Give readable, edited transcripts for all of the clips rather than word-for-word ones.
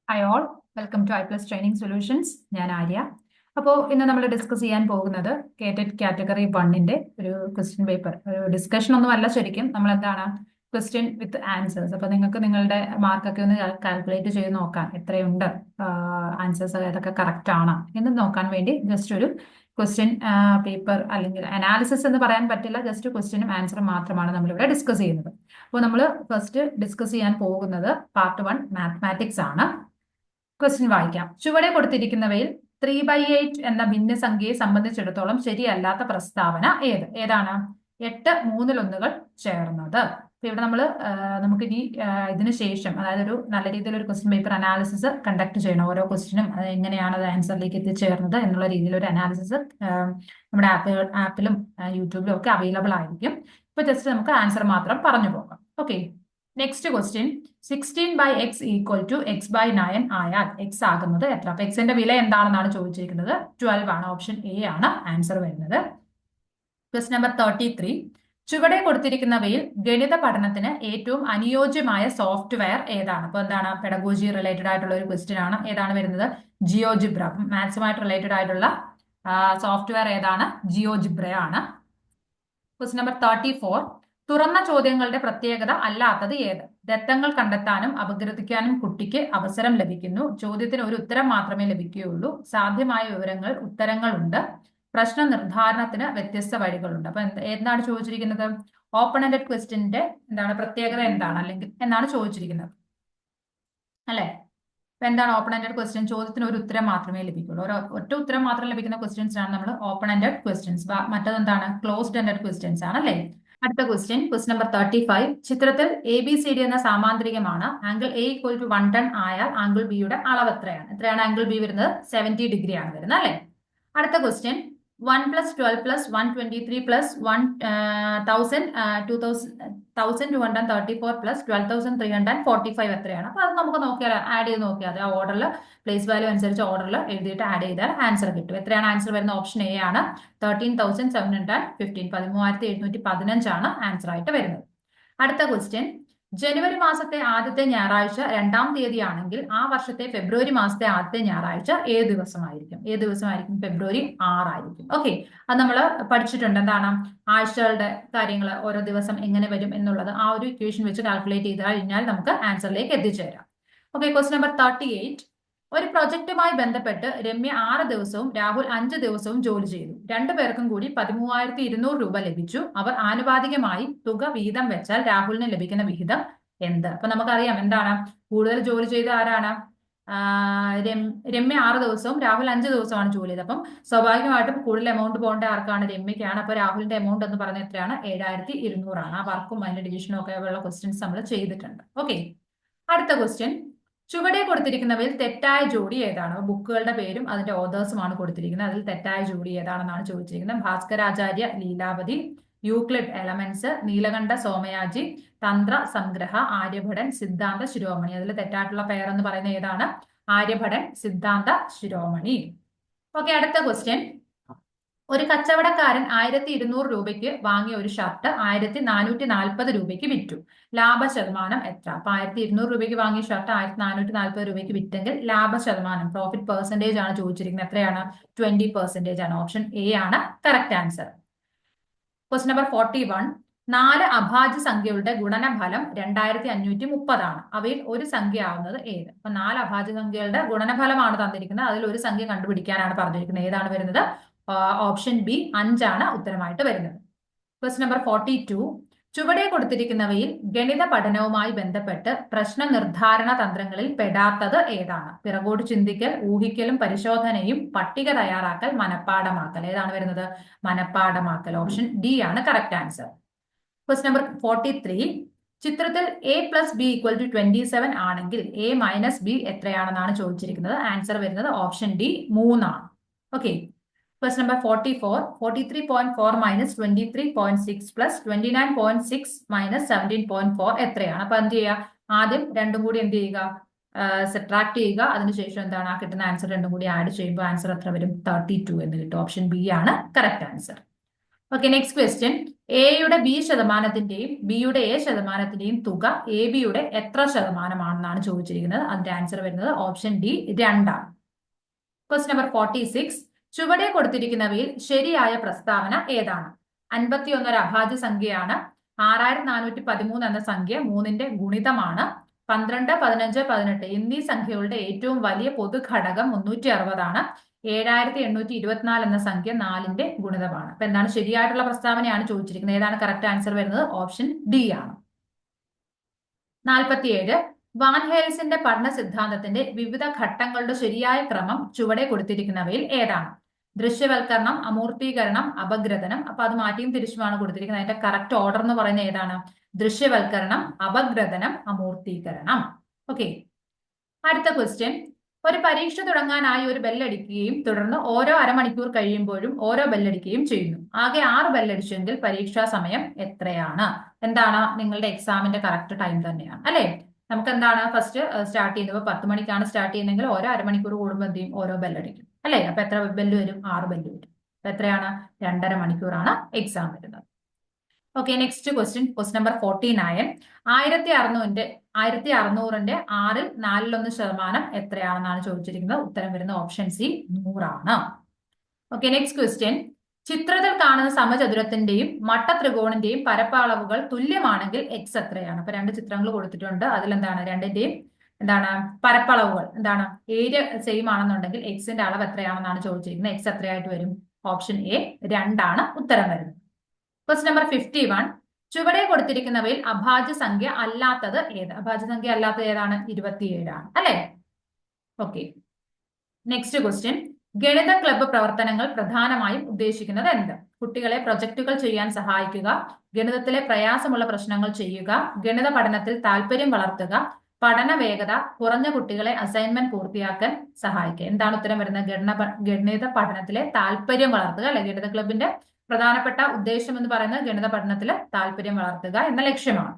Hi all, welcome to I+ training solutions. ഞാൻ ആര്യ. അപ്പോൾ ഇന്ന് നമ്മൾ ഡിസ്കസ് ചെയ്യാൻ പോകുന്നത് കേറ്റഡ് കാറ്റഗറി 1ന്റെ ഒരു ക്വസ്റ്റ്യൻ പേപ്പർ. ഒരു ഡിസ്കഷൻ ഒന്നും അല്ല, ശരിക്കും നമ്മൾ എന്താണ് ക്വസ്റ്റ്യൻ വിത്ത് ആൻസേഴ്സ്. അപ്പോൾ നിങ്ങൾക്ക് നിങ്ങളുടെ മാർക്കൊക്കെ ഒന്ന് കാൽക്കുലേറ്റ് ചെയ്ത് നോക്കാം എത്രയുണ്ട്, ആൻസേഴ്സ് ഏതൊക്കെ കറക്റ്റ് ആണ് എന്ന് നോക്കാൻ വേണ്ടി ജസ്റ്റ് ഒരു ക്വസ്റ്റ്യൻ പേപ്പർ അല്ലെങ്കിൽ അനാലിസിസ് എന്ന് പറയാൻ പറ്റില്ല, ജസ്റ്റ് ക്വസ്റ്റ്യനും ആൻസറും മാത്രമാണ് നമ്മളിവിടെ ഡിസ്കസ് ചെയ്യുന്നത്. അപ്പോൾ നമ്മൾ ഫസ്റ്റ് ഡിസ്കസ് ചെയ്യാൻ പോകുന്നത് പാർട്ട് 1 മാത്തമാറ്റിക്സ് ആണ്. ക്വസ്റ്റ്യൻ വായിക്കാം. ചുവടെ കൊടുത്തിരിക്കുന്നവയിൽ 3/8 എന്ന ഭിന്നസംഖ്യയെ സംബന്ധിച്ചിടത്തോളം ശരിയല്ലാത്ത പ്രസ്താവന ഏതാണ്? 8 മൂന്നിലൊന്നുകൾ ചേർന്നത്. അപ്പൊ ഇവിടെ നമുക്ക് ഇനി ഇതിന് ശേഷം, അതായത് ഒരു നല്ല രീതിയിൽ ഒരു ക്വസ്റ്റ്യൻ പേപ്പർ അനാലിസിസ് കണ്ടക്ട് ചെയ്യണം. ഓരോ ക്വസ്റ്റ്യനും എങ്ങനെയാണ് അത് ആൻസറിലേക്ക് എത്തിച്ചേർന്നത് എന്നുള്ള രീതിയിൽ ഒരു അനാലിസിസ് നമ്മുടെ ആപ്പിലും യൂട്യൂബിലും ഒക്കെ അവൈലബിൾ ആയിരിക്കും. ഇപ്പൊ ജസ്റ്റ് നമുക്ക് ആൻസർ മാത്രം പറഞ്ഞു പോകാം. Okay, next question. 16/x = x/9 ആയാൽ x ആകുന്നത് എത്ര? അപ്പൊ എക്സിന്റെ വില എന്താണെന്നാണ് ചോദിച്ചിരിക്കുന്നത്. 12 ആണ്. ഓപ്ഷൻ എ ആണ് ആൻസർ വരുന്നത്. Question number 33. ചുവടെ കൊടുത്തിരിക്കുന്നവയിൽ ഗണിത പഠനത്തിന് ഏറ്റവും അനുയോജ്യമായ സോഫ്റ്റ്വെയർ ഏതാണ്? അപ്പൊ എന്താണ്? പെഡഗോജി റിലേറ്റഡ് ആയിട്ടുള്ള ഒരു ക്വസ്റ്റ്യൻ ആണ്. ഏതാണ് വരുന്നത്? ജിയോജിബ്ര. മാത്സുമായിട്ട് റിലേറ്റഡ് ആയിട്ടുള്ള സോഫ്റ്റ്വെയർ ഏതാണ്? ജിയോജിബ്ര ആണ്. Question number 34. തുറന്ന ചോദ്യങ്ങളുടെ പ്രത്യേകത അല്ലാത്തത് ഏത്? ദത്തങ്ങൾ കണ്ടെത്താനും അപഗ്രഥിക്കാനും കുട്ടിക്ക് അവസരം ലഭിക്കുന്നു. ചോദ്യത്തിന് ഒരു ഉത്തരം മാത്രമേ ലഭിക്കുകയുള്ളൂ. സാധ്യമായ ഉത്തരങ്ങളുണ്ട്. പ്രശ്ന നിർദ്ധാരണത്തിന് വ്യത്യസ്ത വഴികളുണ്ട്. അപ്പൊ എന്താണ് ചോദിച്ചിരിക്കുന്നത്? ഓപ്പൺ എൻഡഡ് ക്വസ്റ്റ്യന്റെ എന്താണ് പ്രത്യേകത എന്താണ്, അല്ലെങ്കിൽ എന്നാണ് ചോദിച്ചിരിക്കുന്നത് അല്ലെ? അപ്പൊ എന്താണ് ഓപ്പൺ എൻഡഡ് ക്വസ്റ്റ്യൻ? ചോദ്യത്തിന് ഒരു ഉത്തരം മാത്രമേ ലഭിക്കുള്ളൂ. ഒറ്റ ഉത്തരം മാത്രം ലഭിക്കുന്ന ക്വസ്റ്റ്യൻസ് ആണ് നമ്മൾ ഓപ്പൺ എൻഡഡ് ക്വസ്റ്റ്യൻസ്. മറ്റതെന്താണ്? ക്ലോസ്ഡ് എൻഡഡ് ക്വസ്റ്റ്യൻസ് ആണ് അല്ലേ? അടുത്ത ക്വസ്റ്റ്യൻ നമ്പർ 35. ചിത്രത്തിൽ ABCD എന്ന സാമാന്തരികമാണ്. ആംഗിൾ A = 110 ആയാൽ ആംഗിൾ ബിയുടെ അളവ് എത്രയാണ്? എത്രയാണ് ആംഗിൾ ബി വരുന്നത്? 70 ഡിഗ്രി ആണ് വരുന്നത് അല്ലെ? അടുത്ത ക്വസ്റ്റ്യൻ. 1 + 12 + 123 + 1234 + 12,345 എത്രയാണ്? അപ്പൊ അത് നമുക്ക് നോക്കിയാൽ ആഡ് ചെയ്ത് നോക്കിയാൽ ആ ഓർഡറിൽ പ്ലേസ് വാല്യൂ അനുസരിച്ച് ഓർഡറിൽ എഴുതിയിട്ട് ആഡ് ചെയ്താൽ ആൻസർ കിട്ടും. എത്രയാണ് ആൻസർ വരുന്നത്? ഓപ്ഷൻ എ ആണ് 13,715. 13,715 ആണ് ആൻസർ ആയിട്ട് വരുന്നത്. അടുത്ത ക്വസ്റ്റ്യൻ. ജനുവരി മാസത്തെ ആദ്യത്തെ ഞായറാഴ്ച 2-ാം തീയതി ആണെങ്കിൽ ആ വർഷത്തെ ഫെബ്രുവരി മാസത്തെ ആദ്യത്തെ ഞായറാഴ്ച ഏത് ദിവസമായിരിക്കും? ഫെബ്രുവരി 6 ആയിരിക്കും. ഓക്കെ, അത് നമ്മൾ പഠിച്ചിട്ടുണ്ട്. എന്താണ് ആഴ്ചകളുടെ കാര്യങ്ങൾ, ഓരോ ദിവസം എങ്ങനെ വരും എന്നുള്ളത് ആ ഒരു ഇക്വേഷൻ വെച്ച് കാൽക്കുലേറ്റ് ചെയ്ത് കഴിഞ്ഞാൽ നമുക്ക് ആൻസറിലേക്ക് എത്തിച്ചേരാം. Okay, question number 38. ഒരു പ്രൊജക്റ്റുമായി ബന്ധപ്പെട്ട് രമ്യ 6 ദിവസവും രാഹുൽ 5 ദിവസവും ജോലി ചെയ്തു. രണ്ടുപേർക്കും കൂടി 13,200 രൂപ ലഭിച്ചു. അവർ ആനുപാതികമായി തുക വീതം വെച്ചാൽ രാഹുലിന് ലഭിക്കുന്ന വിഹിതം എന്ത്? അപ്പൊ നമുക്കറിയാം എന്താണ് കൂടുതൽ ജോലി ചെയ്ത ആരാണ്? രമ്യ 6 ദിവസവും രാഹുൽ 5 ദിവസമാണ് ജോലി ചെയ്തത്. അപ്പം സ്വാഭാവികമായിട്ടും കൂടുതൽ എമൗണ്ട് പോകേണ്ട ആർക്കാണ്? രമ്യക്കാണ്. അപ്പൊ രാഹുലിന്റെ എമൗണ്ട് എന്ന് പറയുന്നത് എത്രയാണ്? 7,200 ആണ്. ആ വർക്കും അതിന്റെ ഡിവിഷനും ഒക്കെ ഉള്ള ക്വസ്റ്റ്യൻസ് നമ്മൾ ചെയ്തിട്ടുണ്ട്. ഓക്കെ, അടുത്ത ക്വസ്റ്റ്യൻ. ചുവടെ കൊടുത്തിരിക്കുന്നവയിൽ തെറ്റായ ജോഡി ഏതാണ്? ബുക്കുകളുടെ പേരും അതിന്റെ ഓതേഴ്സുമാണ് കൊടുത്തിരിക്കുന്നത്. അതിൽ തെറ്റായ ജോഡി ഏതാണെന്നാണ് ചോദിച്ചിരിക്കുന്നത്. ഭാസ്കരാചാര്യ ലീലാവതി, യൂക്ലിഡ് എലമെന്റ്സ്, നീലകണ്ഠ സോമയാജി, തന്ത്ര സംഗ്രഹ, ആര്യഭടൻ, സിദ്ധാന്ത ശിരോമണി. അതിൽ തെറ്റായിട്ടുള്ള പെയർ എന്ന് പറയുന്നത് ഏതാണ്? ആര്യഭടൻ, സിദ്ധാന്ത ശിരോമണി. ഓക്കെ, അടുത്ത ക്വസ്റ്റ്യൻ. ഒരു കച്ചവടക്കാരൻ 1,200 രൂപയ്ക്ക് വാങ്ങിയ ഒരു ഷർട്ട് 1,440 രൂപയ്ക്ക് വിറ്റു. ലാഭശതമാനം എത്ര? അപ്പൊ 1,200 രൂപയ്ക്ക് വാങ്ങിയ ഷർട്ട് 1,440 രൂപയ്ക്ക് വിറ്റെങ്കിൽ ലാഭശതമാനം, പ്രോഫിറ്റ് പെർസെന്റേജ് ആണ് ചോദിച്ചിരിക്കുന്നത്. എത്രയാണ്? 20% ആണ്. ഓപ്ഷൻ എ ആണ് കറക്റ്റ് ആൻസർ. Question number 41. 4 അഭാജ്യ സംഖ്യകളുടെ ഗുണനഫലം 2,530 ആണ്. അവയിൽ ഒരു സംഖ്യ ആവുന്നത് ഏത്? അപ്പൊ 4 അഭാജ്യ സംഖ്യകളുടെ ഗുണനഫലമാണ് തന്നിരിക്കുന്നത്. അതിൽ ഒരു സംഖ്യ കണ്ടുപിടിക്കാനാണ് പറഞ്ഞിരിക്കുന്നത്. ഏതാണ് വരുന്നത്? ഓപ്ഷൻ ബി 5 ആണ് ഉത്തരമായിട്ട് വരുന്നത്. Question number 42. ചുവടെ കൊടുത്തിരിക്കുന്നവയിൽ ഗണിത പഠനവുമായി ബന്ധപ്പെട്ട് പ്രശ്ന നിർദ്ധാരണ തന്ത്രങ്ങളിൽ പെടാത്തത് ഏതാണ്? പിറകോട്ട് ചിന്തിക്കൽ, ഊഹിക്കലും പരിശോധനയും, പട്ടിക തയ്യാറാക്കൽ, മനഃപ്പാഠമാക്കൽ. ഏതാണ് വരുന്നത്? മനഃപ്പാഠമാക്കൽ. ഓപ്ഷൻ ഡി ആണ് കറക്റ്റ് ആൻസർ. Question number 43. ചിത്രത്തിൽ A + B = 27 ആണെങ്കിൽ A - B എത്രയാണെന്നാണ് ചോദിച്ചിരിക്കുന്നത്. ആൻസർ വരുന്നത് ഓപ്ഷൻ ഡി 3 ആണ്. Okay, question number 44. 43.4 - 23.6 + 29.6 - 17.4 എത്രയാണ്? അപ്പൊ എന്ത് ചെയ്യുക? ആദ്യം രണ്ടും കൂടി എന്ത് ചെയ്യുക? സബ്ട്രാക്ട് ചെയ്യുക. അതിനുശേഷം എന്താണ് ആ കിട്ടുന്ന ആൻസർ രണ്ടും കൂടി ആഡ് ചെയ്യുമ്പോൾ ആൻസർ എത്ര വരും? 32 എന്ന് കിട്ടും. ഓപ്ഷൻ ബി ആണ് correct answer. Okay, next question. എയുടെ ബി ശതമാനത്തിന്റെയും ബിയുടെ എ ശതമാനത്തിന്റെയും തുക എ ബിയുടെ എത്ര ശതമാനമാണെന്നാണ് ചോദിച്ചിരിക്കുന്നത്. അതിന്റെ ആൻസർ വരുന്നത് ഓപ്ഷൻ ഡി 2 ക്വസ്റ്റ്യൻ നമ്പർ 46. ചുവടെ കൊടുത്തിരിക്കുന്നവയിൽ ശരിയായ പ്രസ്താവന ഏതാണ്? 51 ഒരു അഭാജ്യ സംഖ്യയാണ്. 6413 എന്ന സംഖ്യ 3ന്റെ ഗുണിതമാണ്. 12, 15, 18 എന്നീ സംഖ്യകളുടെ ഏറ്റവും വലിയ പൊതുഘടകം 360 ആണ്. 7824 എന്ന സംഖ്യ 4ന്റെ ഗുണിതമാണ്. അപ്പൊ എന്താണ് ശരിയായിട്ടുള്ള പ്രസ്താവനയാണ് ചോദിച്ചിരിക്കുന്നത്. ഏതാണ് കറക്റ്റ് ആൻസർ വരുന്നത്? ഓപ്ഷൻ ഡി ആണ്. 47. വാൻ ഹേൽസിന്റെ പഠന സിദ്ധാന്തത്തിന്റെ വിവിധ ഘട്ടങ്ങളുടെ ശരിയായ ക്രമം ചുവടെ കൊടുത്തിരിക്കുന്നവയിൽ ഏതാണ്? ദൃശ്യവൽക്കരണം, അമൂർത്തീകരണം, അപഗ്രഥനം. അപ്പൊ അത് മാറ്റിയും തിരിച്ചുമാണ് കൊടുത്തിരിക്കുന്നത്. അതിന്റെ കറക്റ്റ് ഓർഡർ എന്ന് പറയുന്നത് ഏതാണ്? ദൃശ്യവൽക്കരണം, അപഗ്രഥനം, അമൂർത്തീകരണം. ഓക്കെ, അടുത്ത ക്വസ്റ്റ്യൻ. ഒരു പരീക്ഷ തുടങ്ങാനായി ഒരു ബെല്ലടിക്കുകയും തുടർന്ന് ഓരോ അരമണിക്കൂർ കഴിയുമ്പോഴും ഓരോ ബെല്ലടിക്കുകയും ചെയ്യുന്നു. ആകെ 6 ബെല്ലടിച്ചെങ്കിൽ പരീക്ഷാ സമയം എത്രയാണ്? എന്താണ് നിങ്ങളുടെ എക്സാമിന്റെ കറക്റ്റ് ടൈം തന്നെയാണ് അല്ലെ? നമുക്ക് എന്താണ് ഫസ്റ്റ് സ്റ്റാർട്ട് ചെയ്യുന്നത് 10 മണിക്കാണ് സ്റ്റാർട്ട് ചെയ്യുന്നതെങ്കിൽ ഓരോ അരമണിക്കൂർ കൂടുമ്പോൾ എന്ത് ചെയ്യും? ഓരോ ബെല്ലടിക്കും അല്ലെ? അപ്പൊ എത്ര ബെല്ല് വരും? 6 ബെല്ല് വരും. അപ്പൊ എത്രയാണ്? 2.5 മണിക്കൂറാണ് എക്സാം വരുന്നത്. Okay, next question number 49. 1600ന്റെ 6ൽ 4/1 എത്രയാണെന്നാണ് ചോദിച്ചിരിക്കുന്നത്. ഉത്തരം വരുന്ന ഓപ്ഷൻ സി 100 ആണ്. Okay, next question. ചിത്രത്തിൽ കാണുന്ന സമചതുരത്തിന്റെയും മട്ടത്രികോണിന്റെയും പരപ്പളവുകൾ തുല്യമാണെങ്കിൽ എക്സ് എത്രയാണ്? അപ്പൊ 2 ചിത്രങ്ങൾ കൊടുത്തിട്ടുണ്ട്. അതിലെന്താണ് രണ്ടിന്റെയും എന്താണ് പരപ്പളവുകൾ എന്താണ് ഏരിയ സെയിം ആണെന്നുണ്ടെങ്കിൽ എക്സിന്റെ അളവ് എത്രയാണെന്നാണ് ചോദിച്ചിരിക്കുന്നത്. എക്സ് എത്രയായിട്ട് വരും? ഓപ്ഷൻ എ 2 ആണ് ഉത്തരം വരുന്നത്. Question number 51. ചുവടെ കൊടുത്തിരിക്കുന്നവയിൽ അഭാജ്യ സംഖ്യ അല്ലാത്തത് ഏത്? അഭാജ്യ സംഖ്യ അല്ലാത്തത് ഏതാണ്? 27 ആണ് അല്ലെ? Okay, next question. ഗണിത ക്ലബ്ബ് പ്രവർത്തനങ്ങൾ പ്രധാനമായും ഉദ്ദേശിക്കുന്നത് എന്ത്? കുട്ടികളെ പ്രൊജക്ടുകൾ ചെയ്യാൻ സഹായിക്കുക, ഗണിതത്തിലെ പ്രയാസമുള്ള പ്രശ്നങ്ങൾ ചെയ്യുക, ഗണിത പഠനത്തിൽ താല്പര്യം വളർത്തുക, പഠന വേഗത കുറഞ്ഞ കുട്ടികളെ അസൈൻമെന്റ് പൂർത്തിയാക്കാൻ സഹായിക്കുക. എന്താണ് ഉത്തരം വരുന്നത്? ഗണിത പഠനത്തിലെ താല്പര്യം വളർത്തുക അല്ലെ? ഗണിത ക്ലബിന്റെ പ്രധാനപ്പെട്ട ഉദ്ദേശം എന്ന് പറയുന്നത് ഗണിത പഠനത്തിൽ താല്പര്യം വളർത്തുക എന്ന ലക്ഷ്യമാണ്.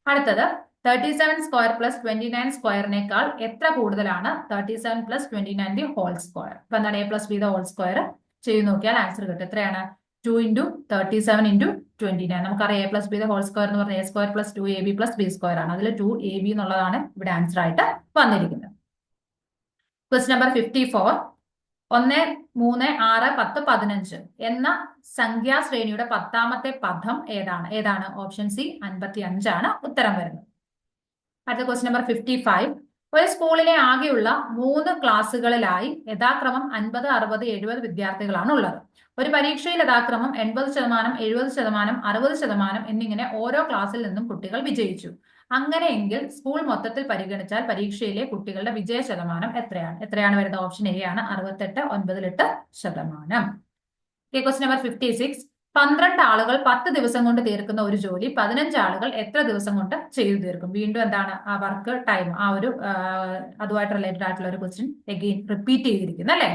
അടുത്തത് 37 സ്ക്വയർ പ്ലസ് 29 സ്ക്വയറിനേക്കാൾ എത്ര കൂടുതലാണ് 37 പ്ലസ് 29 ഹോൾ സ്ക്വയർ? അപ്പൊ എന്താണ്? a plus B whole square ചെയ്ത് നോക്കിയാൽ ആൻസർ കിട്ടും. എത്രയാണ്? 2 ഇൻറ്റു 37 ഇൻറ്റു 29. നമുക്കറിയാം a plus B whole square എന്ന് പറഞ്ഞാൽ a square plus 2ab plus B square ആണ്. അതിൽ 2ab എന്നുള്ളതാണ് ഇവിടെ ആൻസർ ആയിട്ട് വന്നിരിക്കുന്നത്. Question number 54. 1, 3, 6, 10, 15 എന്ന സംഖ്യാശ്രേണിയുടെ 10ാമത്തെ പദം ഏതാണ്? ഓപ്ഷൻ സി 55 ആണ് ഉത്തരം വരുന്നത്. അടുത്ത ക്വസ്റ്റ്യൻ നമ്പർ 55. ഒരു സ്കൂളിലെ ആകെയുള്ള 3 ക്ലാസ്സുകളിലായി യഥാക്രമം 50, 60, 70 വിദ്യാർത്ഥികളാണ് ഉള്ളത്. ഒരു പരീക്ഷയിൽ യഥാക്രമം 80%, 70%, 60% എന്നിങ്ങനെ ഓരോ ക്ലാസ്സിൽ നിന്നും കുട്ടികൾ വിജയിച്ചു. അങ്ങനെയെങ്കിൽ സ്കൂൾ മൊത്തത്തിൽ പരിഗണിച്ചാൽ പരീക്ഷയിലെ കുട്ടികളുടെ വിജയ ശതമാനം എത്രയാണ് വരുന്നത്? ഓപ്ഷൻ എ ആണ് 68, 9.8%. Question number 56. 12 ആളുകൾ 10 ദിവസം കൊണ്ട് തീർക്കുന്ന ഒരു ജോലി 15 ആളുകൾ എത്ര ദിവസം കൊണ്ട് ചെയ്തു തീർക്കും? വീണ്ടും എന്താണ് ആ വർക്ക് ടൈം, ആ ഒരു അതുമായിട്ട് റിലേറ്റഡ് ആയിട്ടുള്ള ഒരു ക്വസ്റ്റ്യൻ എഗെയിൻ റിപ്പീറ്റ് ചെയ്തിരിക്കുന്നത് അല്ലെ?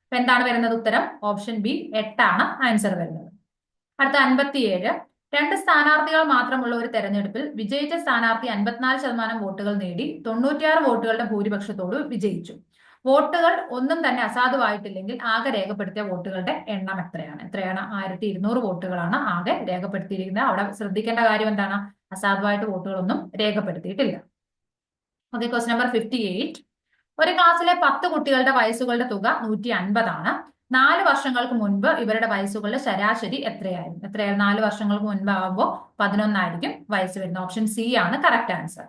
അപ്പൊ എന്താണ് വരുന്നത് ഉത്തരം? ഓപ്ഷൻ ബി 8 ആണ് ആൻസർ വരുന്നത്. അടുത്ത 57. 2 സ്ഥാനാർത്ഥികൾ മാത്രമുള്ള ഒരു തെരഞ്ഞെടുപ്പിൽ വിജയിച്ച സ്ഥാനാർത്ഥി 54% വോട്ടുകൾ നേടി 96 വോട്ടുകളുടെ ഭൂരിപക്ഷത്തോട് വിജയിച്ചു. വോട്ടുകൾ ഒന്നും തന്നെ അസാധുവായിട്ടില്ലെങ്കിൽ ആകെ രേഖപ്പെടുത്തിയ വോട്ടുകളുടെ എണ്ണം എത്രയാണ്? 1200 വോട്ടുകളാണ് ആകെ രേഖപ്പെടുത്തിയിരിക്കുന്നത്. അവിടെ ശ്രദ്ധിക്കേണ്ട കാര്യം എന്താണ്? അസാധുവായിട്ട് വോട്ടുകളൊന്നും രേഖപ്പെടുത്തിയിട്ടില്ല. Okay, question number 58. ഒരു ക്ലാസ്സിലെ 10 കുട്ടികളുടെ വയസ്സുകളുടെ തുക 150 ആണ്. 4 വർഷങ്ങൾക്ക് മുൻപ് ഇവരുടെ വയസ്സുകളുടെ ശരാശരി എത്രയായിരുന്നു? 4 വർഷങ്ങൾക്ക് മുൻപ് ആകുമ്പോൾ 11 ആയിരിക്കും വയസ്സ് വരുന്നത്. ഓപ്ഷൻ സി ആണ് കറക്റ്റ് ആൻസർ.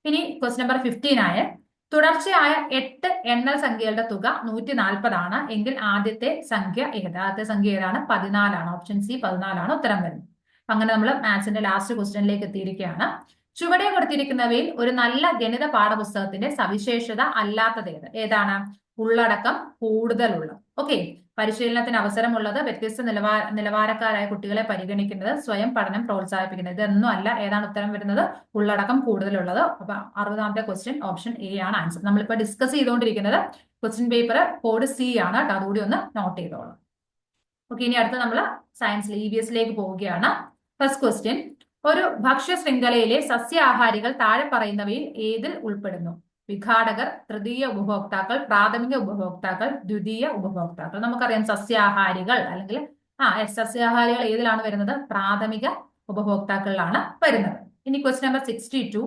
ഇനി ക്വസ്റ്റ്യൻ നമ്പർ 59. തുടർച്ചയായ 8 എണ്ണൽ സംഖ്യകളുടെ തുക 140 ആണ് എങ്കിൽ ആദ്യത്തെ സംഖ്യ ഏതാണ്? 14 ആണ്. ഓപ്ഷൻ സി 14 ആണ് ഉത്തരം വരുന്നത്. അങ്ങനെ നമ്മൾ മാത്സിന്റെ ലാസ്റ്റ് ക്വസ്റ്റ്യനിലേക്ക് എത്തിയിരിക്കുകയാണ്. ചുവടെ കൊടുത്തിരിക്കുന്നവയിൽ ഒരു നല്ല ഗണിത പാഠപുസ്തകത്തിന്റെ സവിശേഷത അല്ലാത്തത് ഏതാണ്? ഉള്ളടക്കം കൂടുതലുള്ള. ഓക്കെ, പരിശീലനത്തിന് അവസരമുള്ളത്, വ്യത്യസ്ത നിലവാരക്കാരായ കുട്ടികളെ പരിഗണിക്കുന്നത്, സ്വയം പഠനം പ്രോത്സാഹിപ്പിക്കുന്നത്. ഇതൊന്നും അല്ല. ഏതാണ് ഉത്തരം വരുന്നത്? ഉള്ളടക്കം കൂടുതലുള്ളത്. അപ്പൊ 60ാമത്തെ ക്വസ്റ്റ്യൻ ഓപ്ഷൻ എ ആണ് ആൻസർ. നമ്മളിപ്പോ ഡിസ്കസ് ചെയ്തുകൊണ്ടിരിക്കുന്നത് ക്വസ്റ്റ്യൻ പേപ്പർ കോഡ് സി ആണ് കേട്ടോ. അതുകൂടി ഒന്ന് നോട്ട് ചെയ്തോളാം. ഓക്കെ, ഇനി അടുത്ത് നമ്മൾ സയൻസിൽ EVS പോവുകയാണ്. First question. ഒരു ഭക്ഷ്യ ശൃംഖലയിലെ സസ്യാഹാരികൾ താഴെ പറയുന്നവയിൽ ഏതിൽ ഉൾപ്പെടുന്നു? വിഘാടകർ, തൃതീയ ഉപഭോക്താക്കൾ, പ്രാഥമിക ഉപഭോക്താക്കൾ, ദ്വിതീയ ഉപഭോക്താക്കൾ. നമുക്കറിയാം സസ്യാഹാരികൾ അല്ലെങ്കിൽ സസ്യാഹാരികൾ ഏതിലാണ് വരുന്നത്? പ്രാഥമിക ഉപഭോക്താക്കളിലാണ് വരുന്നത്. ഇനി ക്വസ്റ്റ്യൻ നമ്പർ 62.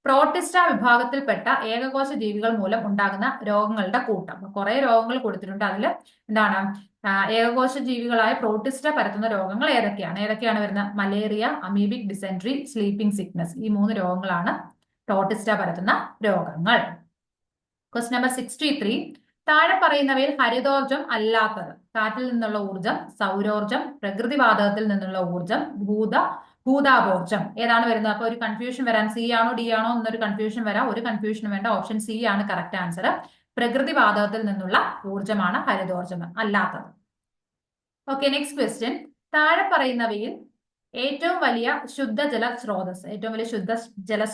പ്രോട്ടിസ്റ്റ വിഭാഗത്തിൽപ്പെട്ട ഏകകോശ ജീവികൾ മൂലം ഉണ്ടാകുന്ന രോഗങ്ങളുടെ കൂട്ടം. കുറെ രോഗങ്ങൾ കൊടുത്തിട്ടുണ്ട്. അതിൽ എന്താണ് ഏകകോശ ജീവികളായ പ്രോട്ടിസ്റ്റ പരത്തുന്ന രോഗങ്ങൾ ഏതൊക്കെയാണ് വരുന്നത്? Malaria, amoebic dysentery, sleeping sickness. ഈ 3 രോഗങ്ങളാണ് പ്രോട്ടിസ്റ്റ പരത്തുന്ന രോഗങ്ങൾ. Question number 63. താഴെ പറയുന്നവയിൽ ഹരിതോർജം അല്ലാത്തത്? കാറ്റിൽ നിന്നുള്ള ഊർജം, സൗരോർജം, പ്രകൃതിവാതകത്തിൽ നിന്നുള്ള ഊർജം, ഭൂതാപോർജം. ഏതാണ് വരുന്നത്? അപ്പൊ ഒരു കൺഫ്യൂഷൻ വരാൻ, സി ആണോ ഡി ആണോ എന്നൊരു കൺഫ്യൂഷൻ വരാം. ഒരു കൺഫ്യൂഷനും വേണ്ട, ഓപ്ഷൻ സി ആണ് കറക്റ്റ് ആൻസർ. പ്രകൃതിവാതകത്തിൽ നിന്നുള്ള ഊർജമാണ് ഹരിതോർജം അല്ലാത്തത്. Okay, next question. താഴെ പറയുന്നവയിൽ ഏറ്റവും വലിയ ശുദ്ധജല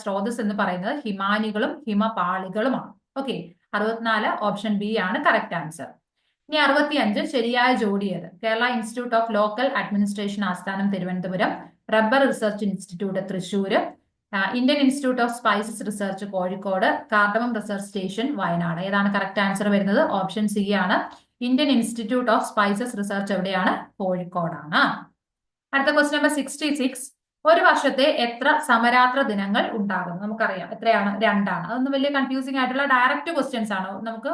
സ്രോതസ് എന്ന് പറയുന്നത് ഹിമാനികളും ഹിമപാളികളുമാണ്. ഓക്കെ, 64 ഓപ്ഷൻ ബി ആണ് കറക്റ്റ് ആൻസർ. ഇനി 65 ശരിയായ ജോഡി ഏത്? Kerala institute of local administration ആസ്ഥാനം Thiruvananthapuram, rubber research institute Thrissur, Indian institute of spices research Kozhikode, cardamom research station Wayanad. ഏതാണ് കറക്റ്റ് ആൻസർ വരുന്നത്? ഓപ്ഷൻ സി ആണ്. Indian institute of spices research എവിടെയാണ്? കോഴിക്കോടാണ്. അടുത്ത ക്വസ്റ്റ്യൻ നമ്പർ 66. ഒരു വർഷത്തെ എത്ര സമരാത്ര ദിനങ്ങൾ ഉണ്ടാകും? നമുക്കറിയാം എത്രയാണ്? 2 ആണ്. അതൊന്നും വലിയ കൺഫ്യൂസിംഗ് ആയിട്ടുള്ള ഡയറക്റ്റ് ക്വസ്റ്റ്യൻസ് ആണ്. നമുക്ക്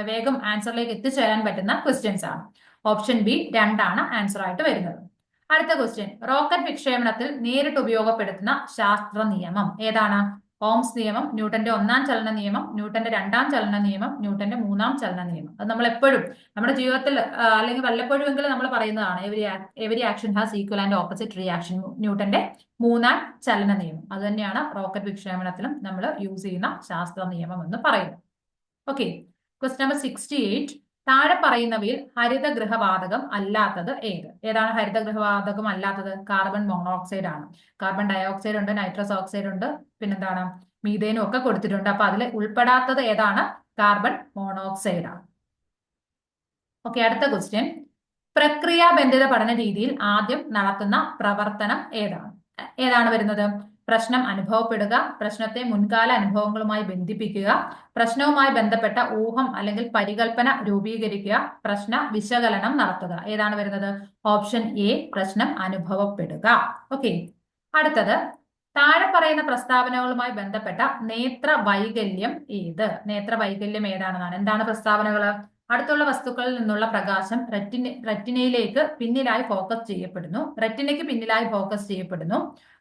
വേഗം ആൻസറിലേക്ക് എത്തിച്ചേരാൻ പറ്റുന്ന ക്വസ്റ്റ്യൻസ് ആണ്. ഓപ്ഷൻ ബി 2 ആണ് ആൻസർ ആയിട്ട് വരുന്നത്. അടുത്ത ക്വസ്റ്റ്യൻ. റോക്കറ്റ് വിക്ഷേപണത്തിൽ നേരിട്ട് ഉപയോഗപ്പെടുത്തുന്ന ശാസ്ത്ര നിയമം ഏതാണ്? ഓംസ് നിയമം, ന്യൂട്ടന്റെ 1-ാം ചലന നിയമം, ന്യൂട്ടന്റെ 2-ാം ചലന നിയമം, ന്യൂട്ടന്റെ 3-ാം ചലന നിയമം. അത് നമ്മൾ എപ്പോഴും നമ്മുടെ ജീവിതത്തിൽ അല്ലെങ്കിൽ വല്ലപ്പോഴും എങ്കിലും നമ്മൾ പറയുന്നതാണ്. Every action has equal and opposite reaction. ന്യൂട്ടന്റെ 3-ാം ചലന നിയമം. അത് തന്നെയാണ് റോക്കറ്റ് വിക്ഷേപണത്തിലും നമ്മൾ യൂസ് ചെയ്യുന്ന ശാസ്ത്ര നിയമം എന്ന് പറയുന്നത്. Okay, question number 68. താഴെ പറയുന്നവയിൽ ഹരിതഗൃഹവാതകം അല്ലാത്തത് ഏത്? ഏതാണ് ഹരിതഗൃഹവാതകം അല്ലാത്തത്? കാർബൺ മോണോക്സൈഡ് ആണ്. കാർബൺ ഡയോക്സൈഡ് ഉണ്ട്, നൈട്രസ് ഓക്സൈഡ് ഉണ്ട്, പിന്നെന്താണ് മീഥേനും ഒക്കെ കൊടുത്തിട്ടുണ്ട്. അപ്പൊ അതിൽ ഉൾപ്പെടാത്തത് ഏതാണ്? കാർബൺ മോണോക്സൈഡ് ആണ്. ഓക്കെ, അടുത്ത ക്വസ്റ്റ്യൻ. പ്രക്രിയാബന്ധിത പഠന രീതിയിൽ ആദ്യം നടത്തുന്ന പ്രവർത്തനം ഏതാണ് വരുന്നത്? പ്രശ്നം അനുഭവപ്പെടുക, പ്രശ്നത്തെ മുൻകാല അനുഭവങ്ങളുമായി ബന്ധിപ്പിക്കുക, പ്രശ്നവുമായി ബന്ധപ്പെട്ട ഊഹം അല്ലെങ്കിൽ പരികൽപ്പന രൂപീകരിക്കുക, പ്രശ്ന വിശകലനം നടത്തുക. ഏതാണ് വരുന്നത്? ഓപ്ഷൻ എ പ്രശ്നം അനുഭവപ്പെടുക. ഓക്കെ, അടുത്തത്. താഴെ പറയുന്ന പ്രസ്താവനകളുമായി ബന്ധപ്പെട്ട നേത്ര വൈകല്യം ഏതാണെന്നാണ്. എന്താണ് പ്രസ്താവനകൾ? അടുത്തുള്ള വസ്തുക്കളിൽ നിന്നുള്ള പ്രകാശം റെറ്റിനയിലേക്ക് പിന്നിലായി ഫോക്കസ് ചെയ്യപ്പെടുന്നു.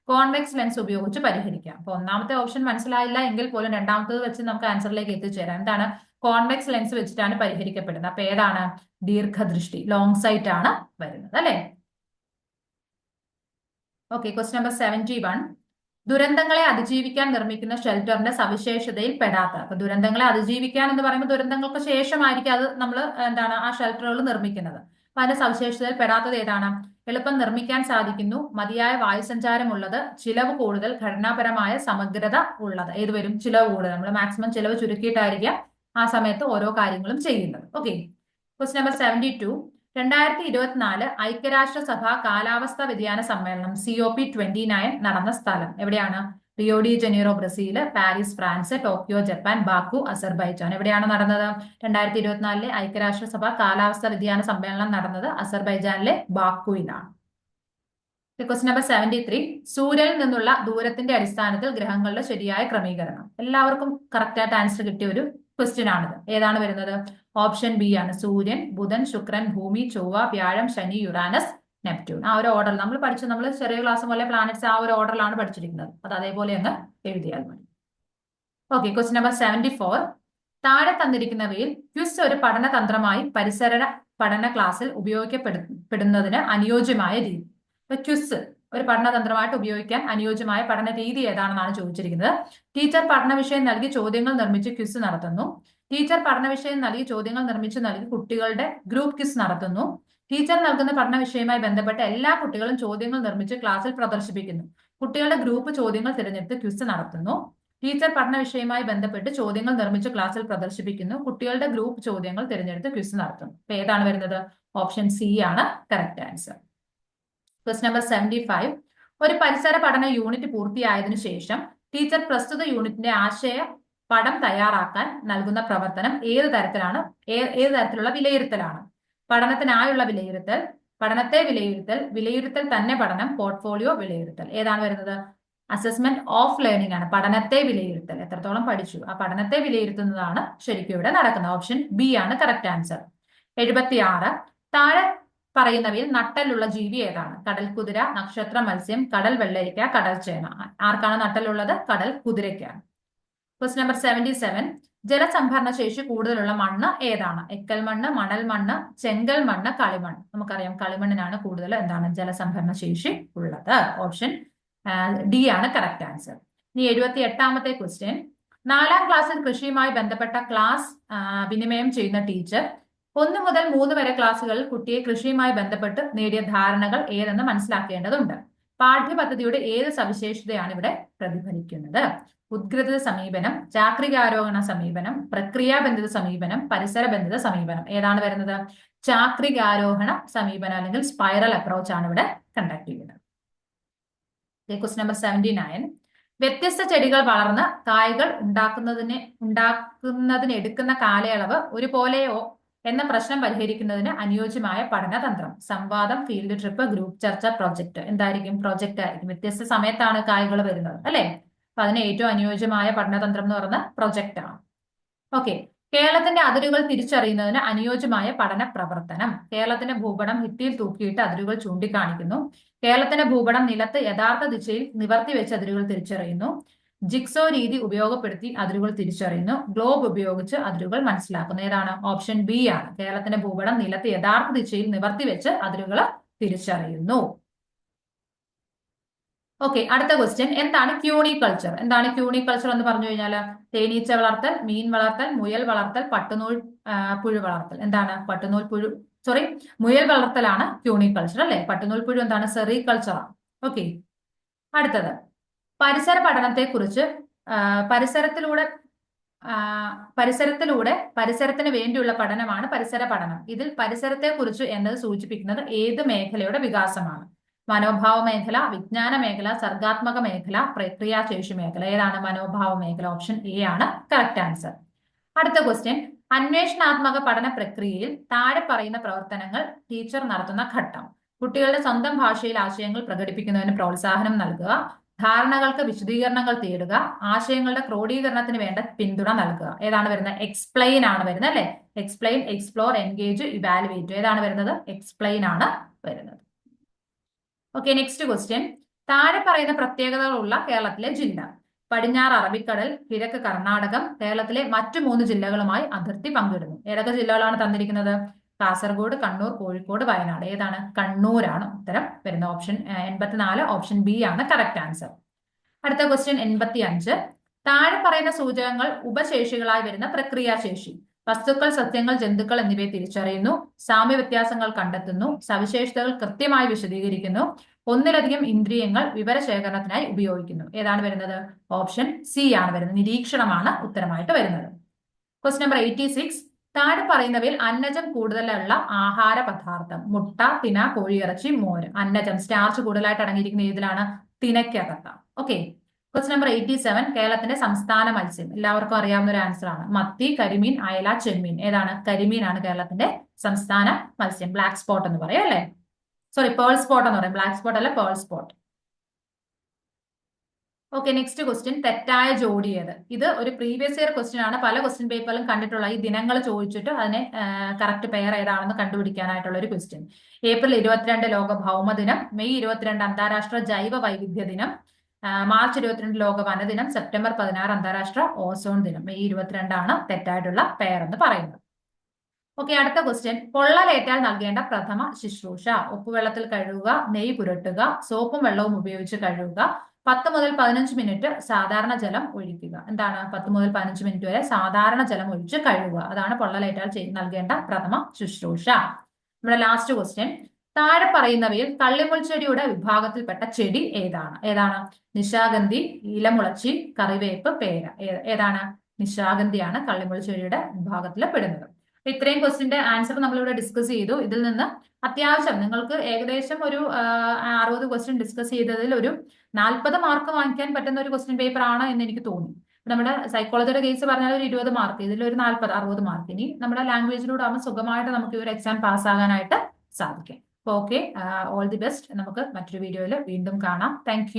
കോൺവെക്സ് ലെൻസ് ഉപയോഗിച്ച് പരിഹരിക്കാം. അപ്പൊ ഒന്നാമത്തെ ഓപ്ഷൻ മനസ്സിലായില്ല എങ്കിൽ പോലും രണ്ടാമത്തത് വെച്ച് നമുക്ക് ആൻസറിലേക്ക് എത്തിച്ചേരാം. എന്താണ്? കോൺവെക്സ് ലെൻസ് വെച്ചിട്ടാണ് പരിഹരിക്കപ്പെടുന്നത്. അപ്പൊ ഏതാണ്? ദീർഘദൃഷ്ടി, ലോങ് സൈറ്റ് ആണ് വരുന്നത് അല്ലെ? Okay, question number 71. ദുരന്തങ്ങളെ അതിജീവിക്കാൻ നിർമ്മിക്കുന്ന ഷെൽട്ടറിന്റെ സവിശേഷതയിൽ പെടാത്ത. അപ്പൊ ദുരന്തങ്ങളെ അതിജീവിക്കാൻ എന്ന് പറയുമ്പോൾ ദുരന്തങ്ങൾക്ക് ശേഷമായിരിക്കും അത് നമ്മൾ എന്താണ് ആ ഷെൽട്ടറുകൾ നിർമ്മിക്കുന്നത്. അപ്പൊ അതിന്റെ സവിശേഷതയിൽ പെടാത്തത് ഏതാണ്? എളുപ്പം നിർമ്മിക്കാൻ സാധിക്കുന്നു, മതിയായ വായുസഞ്ചാരം ഉള്ളത്, ചിലവ് കൂടുതൽ, ഘടനാപരമായ സമഗ്രത ഉള്ളത്. ഏത് വരും? ചിലവ് കൂടുതൽ. നമ്മൾ മാക്സിമം ചിലവ് ചുരുക്കിയിട്ടായിരിക്കാം ആ സമയത്ത് ഓരോ കാര്യങ്ങളും ചെയ്യുന്നത്. Okay, question number 72. 2024 ഐക്യരാഷ്ട്രസഭ കാലാവസ്ഥാ വ്യതിയാന സമ്മേളനം COP29 നടന്ന സ്ഥലം എവിടെയാണ്? Rio de Janeiro Brazil, Paris France, Tokyo Japan, Baku Azerbaijan. എവിടെയാണ് നടന്നത്? 2024 ഐക്യരാഷ്ട്രസഭ കാലാവസ്ഥാ വ്യതിയാന സമ്മേളനം നടന്നത് അസർബൈജാനിലെ ബാക്കുവിലാണ്. Question number 73. സൂര്യനിൽ നിന്നുള്ള ദൂരത്തിന്റെ അടിസ്ഥാനത്തിൽ ഗ്രഹങ്ങളുടെ ശരിയായ ക്രമീകരണം. എല്ലാവർക്കും കറക്റ്റ് ആയിട്ട് ആൻസർ കിട്ടിയ ഒരു ക്വസ്റ്റ്യൻ ആണിത്. ഏതാണ് വരുന്നത്? ഓപ്ഷൻ ബി ആണ്. സൂര്യൻ, ബുധൻ, ശുക്രൻ, ഭൂമി, ചൊവ്വ, വ്യാഴം, ശനി, യുറാനസ്, നെപ്റ്റ്യൂൺ. ആ ഒരു ഓർഡർ നമ്മൾ ചെറിയ ക്ലാസ് പോലെ പ്ലാനറ്റ്സ് ആ ഒരു ഓർഡറിലാണ് പഠിച്ചിരിക്കുന്നത്. അത് അതേപോലെ അങ്ങ് എഴുതിയാൽ മതി. Okay, question number 74. താഴെ തന്നിരിക്കുന്നവയിൽ ക്വിസ് ഒരു പഠനതന്ത്രമായി പരിസര പഠന ക്ലാസ്സിൽ ഉപയോഗിക്കപ്പെടുന്നതിന് അനുയോജ്യമായ രീതി. ക്വിസ് ഒരു പഠനതന്ത്രമായിട്ട് ഉപയോഗിക്കാൻ അനുയോജ്യമായ പഠന രീതി ഏതാണെന്നാണ് ചോദിച്ചിരിക്കുന്നത്. ടീച്ചർ പഠന വിഷയം നൽകി ചോദ്യങ്ങൾ നിർമ്മിച്ച് ക്വിസ് നടത്തുന്നു. ടീച്ചർ പഠന വിഷയം നൽകി ചോദ്യങ്ങൾ നിർമ്മിച്ച് നൽകി കുട്ടികളുടെ ഗ്രൂപ്പ് ക്വിസ് നടത്തുന്നു. ടീച്ചർ നൽകുന്ന പഠന വിഷയവുമായി ബന്ധപ്പെട്ട എല്ലാ കുട്ടികളും ചോദ്യങ്ങൾ നിർമ്മിച്ച് ക്ലാസ്സിൽ പ്രദർശിപ്പിക്കുന്നു. കുട്ടികളുടെ ഗ്രൂപ്പ് ചോദ്യങ്ങൾ തിരഞ്ഞെടുത്ത് ക്വിസ് നടത്തുന്നു. ടീച്ചർ പഠന വിഷയവുമായി ബന്ധപ്പെട്ട് ചോദ്യങ്ങൾ നിർമ്മിച്ച് ക്ലാസ്സിൽ പ്രദർശിപ്പിക്കുന്നു. കുട്ടികളുടെ ഗ്രൂപ്പ് ചോദ്യങ്ങൾ തിരഞ്ഞെടുത്ത് ക്വിസ് നടത്തുന്നു. അപ്പൊ ഏതാണ് വരുന്നത്? ഓപ്ഷൻ സി ആണ് കറക്റ്റ് ആൻസർ. Question number 75. ഒരു പരിസര പഠന യൂണിറ്റ് പൂർത്തിയായതിനു ശേഷം ടീച്ചർ പ്രസ്തുത യൂണിറ്റിന്റെ ആശയ പടം തയ്യാറാക്കാൻ നൽകുന്ന പ്രവർത്തനം ഏത് തരത്തിലുള്ള വിലയിരുത്തലാണ്? പഠനത്തിനായുള്ള വിലയിരുത്തൽ, പഠനത്തെ വിലയിരുത്തൽ, വിലയിരുത്തൽ തന്നെ പഠനം, പോർട്ട്ഫോളിയോ വിലയിരുത്തൽ. ഏതാണ് വരുന്നത്? അസസ്മെന്റ് ഓഫ് ലേണിംഗ് ആണ്. പഠനത്തെ വിലയിരുത്തൽ, എത്രത്തോളം പഠിച്ചു ആ പഠനത്തെ വിലയിരുത്തുന്നതാണ് ശരിക്കും ഇവിടെ നടക്കുന്നത്. ഓപ്ഷൻ ബി ആണ് കറക്റ്റ് ആൻസർ. 76. താഴെ പറയുന്നവയിൽ നട്ടലുള്ള ജീവി ഏതാണ്? കടൽ കുതിര, നക്ഷത്ര മത്സ്യം, കടൽ വെള്ളരിക്ക, കടൽ ചേന. ആർക്കാണ് നട്ടലുള്ളത്? കടൽ കുതിരയ്ക്കാണ്. Question number 77. ജലസംഭരണ ശേഷി കൂടുതലുള്ള മണ്ണ് ഏതാണ്? എക്കൽ മണ്ണ്, മണൽ മണ്ണ്, ചെങ്കൽ മണ്ണ്, കളിമണ്ണ്. നമുക്കറിയാം കളിമണ്ണിനാണ് കൂടുതൽ എന്താണ് ജലസംഭരണ ശേഷി ഉള്ളത്. ഓപ്ഷൻ ഡി ആണ് കറക്റ്റ് ആൻസർ. ഇനി 78ാമത്തെ ക്വസ്റ്റ്യൻ. 4ാം ക്ലാസ്സിൽ കൃഷിയുമായി ബന്ധപ്പെട്ട ക്ലാസ് വിനിമയം ചെയ്യുന്ന ടീച്ചർ 1 മുതൽ 3 വരെ ക്ലാസ്സുകളിൽ കുട്ടിയെ കൃഷിയുമായി ബന്ധപ്പെട്ട് നേടിയ ധാരണകൾ ഏതെന്ന് മനസ്സിലാക്കേണ്ടതുണ്ട്. പാഠ്യപദ്ധതിയുടെ ഏത് സവിശേഷതയാണ് ഇവിടെ പ്രതിഫലിക്കുന്നത്? ഉദ്ഗ്രഥിത സമീപനം, ചാക്രികാരോഹണ സമീപനം, പ്രക്രിയാബന്ധിത സമീപനം, പരിസരബന്ധിത സമീപനം. ഏതാണ് വരുന്നത്? ചാക്രികാരോഹണ സമീപനം അല്ലെങ്കിൽ സ്പൈറൽ അപ്രോച്ച് ആണ് ഇവിടെ കണ്ടക്ട് ചെയ്യുന്നത്. Question number 79. വ്യത്യസ്ത ചെടികൾ വളർന്ന് കായ്കൾ ഉണ്ടാക്കുന്നതിന് എടുക്കുന്ന കാലയളവ് ഒരുപോലെയോ എന്ന പ്രശ്നം പരിഹരിക്കുന്നതിന് അനുയോജ്യമായ പഠനതന്ത്രം. സംവാദം, ഫീൽഡ് ട്രിപ്പ്, ഗ്രൂപ്പ് ചർച്ച, പ്രൊജക്ട്. എന്തായിരിക്കും? പ്രൊജക്ട് ആയിരിക്കും. വ്യത്യസ്ത സമയത്താണ് കായ്കൾ വരുന്നത് അല്ലെ? അപ്പൊ അതിന് ഏറ്റവും അനുയോജ്യമായ പഠനതന്ത്രം എന്ന് പറയുന്നത് പ്രൊജക്ട് ആണ്. ഓക്കെ. കേരളത്തിന്റെ അതിരുകൾ തിരിച്ചറിയുന്നതിന് അനുയോജ്യമായ പഠന പ്രവർത്തനം. കേരളത്തിന്റെ ഭൂപടം ഭിത്തിയിൽ തൂക്കിയിട്ട് അതിരുകൾ ചൂണ്ടിക്കാണിക്കുന്നു. കേരളത്തിന്റെ ഭൂപടം നിലത്ത് യഥാർത്ഥ ദിശയിൽ നിവർത്തി വെച്ച് അതിരുകൾ തിരിച്ചറിയുന്നു. ജിക്സോ രീതി ഉപയോഗപ്പെടുത്തി അതിരുകൾ തിരിച്ചറിയുന്നു. ഗ്ലോബ് ഉപയോഗിച്ച് അതിരുകൾ മനസ്സിലാക്കുന്നു. ഏതാണ്? ഓപ്ഷൻ ബി ആണ്. കേരളത്തിന്റെ ഭൂപടം നിലത്ത് യഥാർത്ഥ ദിശയിൽ നിവർത്തി വെച്ച് അതിരുകൾ തിരിച്ചറിയുന്നു. ഓക്കെ. അടുത്ത ക്വസ്റ്റ്യൻ. എന്താണ് ക്യൂണിക്കൾച്ചർ? എന്താണ് ക്യൂണിക്കൾച്ചർ എന്ന് പറഞ്ഞു കഴിഞ്ഞാൽ തേനീച്ച വളർത്തൽ, മീൻ വളർത്തൽ, മുയൽ വളർത്തൽ, പട്ടുനൂൽ പുഴു വളർത്തൽ. എന്താണ്? മുയൽ വളർത്തലാണ് ക്യൂണിക്കൾച്ചർ അല്ലെ? പട്ടുനൂൽ പുഴു എന്താണ്? സെറികൾച്ചർ ആണ്. ഓക്കെ. അടുത്തത് പരിസര പഠനത്തെക്കുറിച്ച് പരിസരത്തിന് വേണ്ടിയുള്ള പഠനമാണ് പരിസര പഠനം. ഇതിൽ പരിസരത്തെക്കുറിച്ച് എന്നത് സൂചിപ്പിക്കുന്നത് ഏത് മേഖലയുടെ വികാസമാണ്? മനോഭാവ മേഖല, വിജ്ഞാന മേഖല, സർഗാത്മക മേഖല, പ്രക്രിയാശേഷി മേഖല. ഏതാണ്? മനോഭാവ മേഖല. ഓപ്ഷൻ എ ആണ് കറക്റ്റ് ആൻസർ. അടുത്ത ക്വസ്റ്റ്യൻ. അന്വേഷണാത്മക പഠന പ്രക്രിയയിൽ താഴെ പറയുന്ന പ്രവർത്തനങ്ങൾ ടീച്ചർ നടത്തുന്ന ഘട്ടം. കുട്ടികളുടെ സ്വന്തം ഭാഷയിൽ ആശയങ്ങൾ പ്രകടിപ്പിക്കുന്നതിന് പ്രോത്സാഹനം നൽകുക, ധാരണകൾക്ക് വിശദീകരണങ്ങൾ തേടുക, ആശയങ്ങളുടെ ക്രോഡീകരണത്തിന് വേണ്ട പിന്തുണ നൽകുക. ഏതാണ് വരുന്നത്? എക്സ്പ്ലെയിൻ ആണ് വരുന്നത് അല്ലെ? Explain, explore, engage, evaluate. ഏതാണ് വരുന്നത്? എക്സ്പ്ലെയിൻ ആണ് വരുന്നത്. ഓക്കെ. Next question. താഴെ പറയുന്ന പ്രത്യേകതകളുള്ള കേരളത്തിലെ ജില്ല. പടിഞ്ഞാറ് അറബിക്കടൽ, കിഴക്ക് കർണാടകം, കേരളത്തിലെ മറ്റു 3 ജില്ലകളുമായി അതിർത്തി പങ്കിടുന്നു. ഏതൊക്കെ ജില്ലകളാണ് തന്നിരിക്കുന്നത്? കാസർഗോഡ്, കണ്ണൂർ, കോഴിക്കോട്, വയനാട്. ഏതാണ്? കണ്ണൂരാണ് ഉത്തരം വരുന്നത്. ഓപ്ഷൻ 84 ഓപ്ഷൻ ബി ആണ് കറക്റ്റ് ആൻസർ. അടുത്ത ക്വസ്റ്റ്യൻ 85. താഴെ പറയുന്ന സൂചകങ്ങൾ ഉപശേഷികളായി വരുന്ന പ്രക്രിയാശേഷി. വസ്തുക്കൾ, സസ്യങ്ങൾ, ജന്തുക്കൾ എന്നിവയെ തിരിച്ചറിയുന്നു, സാമ്യ വ്യത്യാസങ്ങൾ കണ്ടെത്തുന്നു, സവിശേഷതകൾ കൃത്യമായി വിശദീകരിക്കുന്നു, ഒന്നിലധികം ഇന്ദ്രിയങ്ങൾ വിവരശേഖരണത്തിനായി ഉപയോഗിക്കുന്നു. ഏതാണ് വരുന്നത്? ഓപ്ഷൻ സി ആണ് വരുന്നത്. നിരീക്ഷണമാണ് ഉത്തരമായിട്ട് വരുന്നത്. Question number 86. താഴെ പറയുന്നവയിൽ അന്നജം കൂടുതലുള്ള ആഹാര പദാർത്ഥം. മുട്ട, തിന, കോഴിയിറച്ചി, മോര്. അന്നജം സ്റ്റാർച്ച് കൂടുതലായിട്ട് അടങ്ങിയിരിക്കുന്ന ഏതിലാണ്? തിനയ്ക്കകത്താണ്. ഓക്കെ. Question number 87. കേരളത്തിന്റെ സംസ്ഥാന മത്സ്യം. എല്ലാവർക്കും അറിയാവുന്ന ഒരു ആൻസർ ആണ്. മത്തി, കരിമീൻ, അയല, ചെമ്മീൻ. ഏതാണ്? കരിമീൻ ആണ് കേരളത്തിന്റെ സംസ്ഥാന മത്സ്യം. ബ്ലാക്ക് സ്പോട്ട് എന്ന് പറയും അല്ലെ? പേൾ സ്പോട്ട് എന്ന് പറയും. ബ്ലാക്ക് സ്പോട്ട് അല്ല, pearl spot. Okay. Next question. തെറ്റായ ജോഡി ഏത്? ഇത് ഒരു പ്രീവിയസ് ഇയർ ക്വസ്റ്റ്യൻ ആണ്. പല ക്വസ്റ്റ്യൻ പേപ്പറിലും കണ്ടിട്ടുള്ള ഈ ദിനങ്ങൾ ചോദിച്ചിട്ട് അതിനെ കറക്റ്റ് പെയർ ഏതാണെന്ന് കണ്ടുപിടിക്കാനായിട്ടുള്ള ഒരു ക്വസ്റ്റ്യൻ. ഏപ്രിൽ 22 ലോക ഭൗമദിനം, മെയ് 22 അന്താരാഷ്ട്ര ജൈവ വൈവിധ്യ ദിനം, മാർച്ച് 22 ലോക വനദിനം, സെപ്റ്റംബർ 16 അന്താരാഷ്ട്ര ഓസോൺ ദിനം. മെയ് 22 ആണ് തെറ്റായിട്ടുള്ള പെയർ എന്ന് പറയുന്നത്. ഓക്കെ. അടുത്ത ക്വസ്റ്റ്യൻ. പൊള്ളലേറ്റാൽ നൽകേണ്ട പ്രഥമ ശുശ്രൂഷ. ഉപ്പുവെള്ളത്തിൽ കഴുകുക, നെയ്യ് പുരട്ടുക, സോപ്പും വെള്ളവും ഉപയോഗിച്ച് കഴുകുക, 10 മുതൽ 15 മിനിറ്റ് സാധാരണ ജലം ഒഴിക്കുക. എന്താണ്? 10 മുതൽ 15 മിനിറ്റ് വരെ സാധാരണ ജലം ഒഴിച്ച് കഴുകുക. അതാണ് പൊള്ളലേറ്റാൽ നൽകേണ്ട പ്രഥമ ശുശ്രൂഷ. നമ്മുടെ ലാസ്റ്റ് ക്വസ്റ്റ്യൻ. താഴെ പറയുന്നവയിൽ കള്ളിമുൾച്ചെടിയുടെ വിഭാഗത്തിൽപ്പെട്ട ചെടി ഏതാണ്? ഏതാണ്? നിശാഗന്ധി, ഇലമുളച്ചി, കറിവേപ്പ്, പേര. ഏതാണ്? നിശാഗന്ധിയാണ് കള്ളിമുൾച്ചെടിയുടെ വിഭാഗത്തിൽ പെടുന്നത്. ഇത്രയും ക്വസ്റ്റിന്റെ ആൻസർ നമ്മളിവിടെ ഡിസ്കസ് ചെയ്തു. ഇതിൽ നിന്ന് അത്യാവശ്യം നിങ്ങൾക്ക് ഏകദേശം ഒരു 60 ക്വസ്റ്റ്യൻ ഡിസ്കസ് ചെയ്തതിൽ ഒരു 40 മാർക്ക് വാങ്ങിക്കാൻ പറ്റുന്ന ഒരു ക്വസ്റ്റ്യൻ പേപ്പർ ആണ് എന്ന് എനിക്ക് തോന്നി. നമ്മുടെ സൈക്കോളജിയുടെ കേസ് പറഞ്ഞാൽ ഒരു 20 മാർക്ക്, ഇതിൽ ഒരു 40 60 മാർക്ക്. ഇനി നമ്മുടെ ലാംഗ്വേജിലൂടെ ആകുമ്പോൾ സുഖമായിട്ട് നമുക്ക് ഈ ഒരു എക്സാം പാസ്സാകാനായിട്ട് സാധിക്കും. അപ്പോൾ ഓക്കെ, ഓൾ ദി ബെസ്റ്റ്. നമുക്ക് മറ്റൊരു വീഡിയോയിൽ വീണ്ടും കാണാം. താങ്ക്